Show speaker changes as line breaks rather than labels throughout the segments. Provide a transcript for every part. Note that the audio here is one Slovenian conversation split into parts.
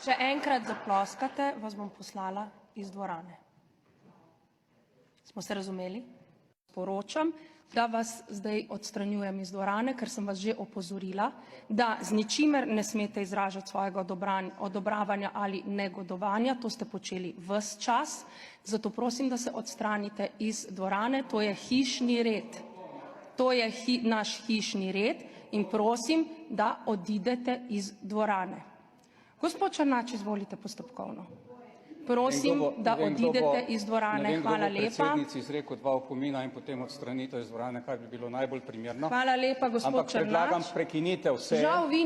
Če enkrat zaploskate, vas bom poslala iz dvorane. Smo se razumeli? Poročam, da vas zdaj odstranjujem iz dvorane, ker sem vas že opozorila, da z ničimer ne smete izražati svojega odobravanja ali negodovanja. To ste počeli ves čas. Zato prosim, da se odstranite iz dvorane. To je hišni red. To je naš hišni red in prosim, da odidete iz dvorane. Gospod Černač, izvolite postopkovno. Prosim, da odidete iz dvorane. Hvala lepa.
Predsednici izrekel 2 opomina in potem odstranitev iz dvorane, kar bi bilo najbolj primerno.
Hvala lepa, gospod Černač.
Predlagam prekinitev seje.
Žal vi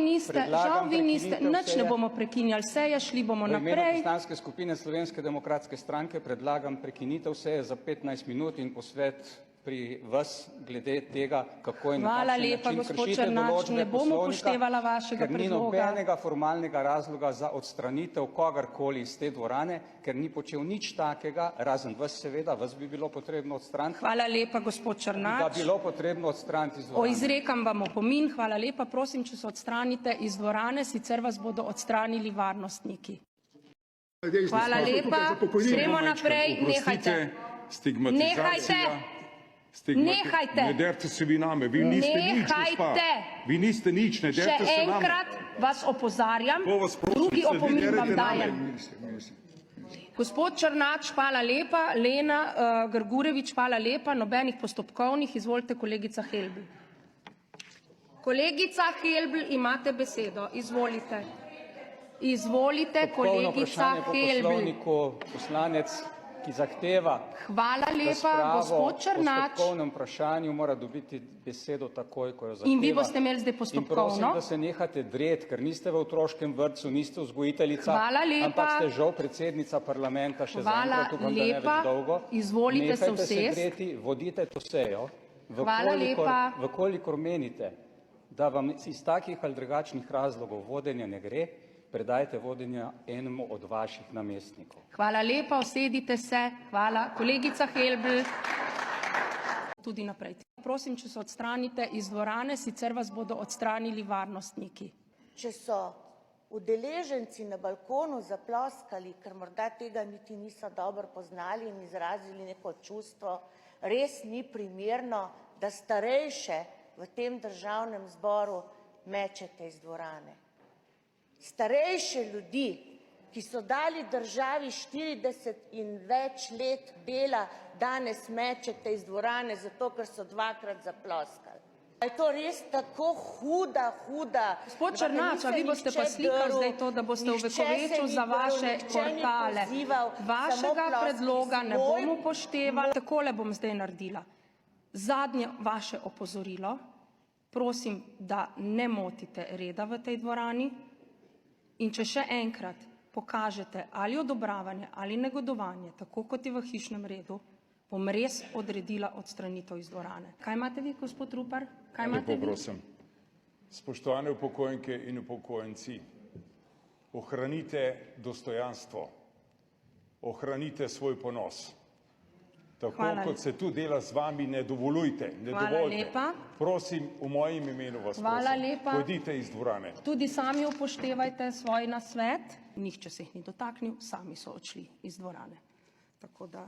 niste, nič ne bomo prekinjali seje, šli bomo naprej.
V imenu Poslanske skupine Slovenske demokratske stranke predlagam prekinitev seje za 15 minut in posvet pri vas glede tega, kako in na kakšen način kršite določbe Poslovnika, ker ni nobenega formalnega razloga za odstranitev kogarkoli iz te dvorane, ker ni počel nič takega, razen vas seveda, vas bi bilo potrebno odstraniti.
Hvala lepa, gospod Černač.
Da bilo potrebno odstraniti iz dvorane.
Izrekam vam opomin. Hvala lepa. Prosim, če se odstranite iz dvorane, sicer vas bodo odstranili varnostniki. Hvala lepa. Gremo naprej. Nehajte. Nehajte.
Ne derte se vi name, vi niste nič, gospa. Vi niste nič, ne derte se name.
Še enkrat vas opozarjam, drugi opomin vam dajem. Gospod Černač, hvala lepa. Lena Grgurevič, hvala lepa. Nobenih postopkovnih. Izvolite, kolegica Helbl. Kolegica Helbl, imate besedo. Izvolite. Izvolite, kolegica Helbl.
Poslanec, ki zahteva
hvala lepa, gospod Černač.
Po postopkovnem vprašanju mora dobiti besedo takoj, ko jo zahteva.
In vi boste imeli zdaj postopkovno.
In prosim, da se nehate dreti, ker niste v otroškem vrtcu, niste vzgojiteljica,
hvala lepa.
Ampak ste žal predsednica parlamenta še zaenkrat, upam, da ne več dolgo.
Izvolite se usesti.
Nehajte se dreti, vodite to sejo.
Hvala lepa.
Vkolikor menite, da vam iz takih ali drugačnih razlogov vodenja ne gre, predajte vodenja enemu od vaših namestnikov.
Hvala lepa, usedite se. Hvala. Kolegica Helbl. Tudi naprej. Prosim, če se odstranite iz dvorane, sicer vas bodo odstranili varnostniki.
Če so udeleženci na balkonu zaploskali, ker morda tega niti niso dobro poznali in izrazili neko čustvo, res ni primerno, da starejše v tem državnem zboru mečete iz dvorane. Starejše ljudi, ki so dali državi 40 in več let dela, danes mečete iz dvorane, zato ker so 2-krat zaploskali. Je to res tako huda?
Gospod Černač, a vi boste pa slikali zdaj to, da boste ovekovečili za vaše portale. Vašega predloga ne bom upoštevala. Takole bom zdaj naredila. Zadnje vaše opozorilo. Prosim, da ne motite reda v tej dvorani. In če še enkrat pokažete ali odobravanje ali negodovanje, tako kot je v hišnem redu, bom res odredila odstranitev iz dvorane. Kaj imate vi, gospod Rupar? Kaj imate vi?
Prosim. Spoštovane upokojenke in upokojenci, ohranite dostojanstvo, ohranite svoj ponos. Tako kot se tu dela z vami, ne dovoljujte, ne dovolite. Prosim, v mojem imenu vas prosim, pojdite iz dvorane.
Tudi sami upoštevajte svoj nasvet. Nihče se jih ni dotaknil, sami so odšli iz dvorane. Tako da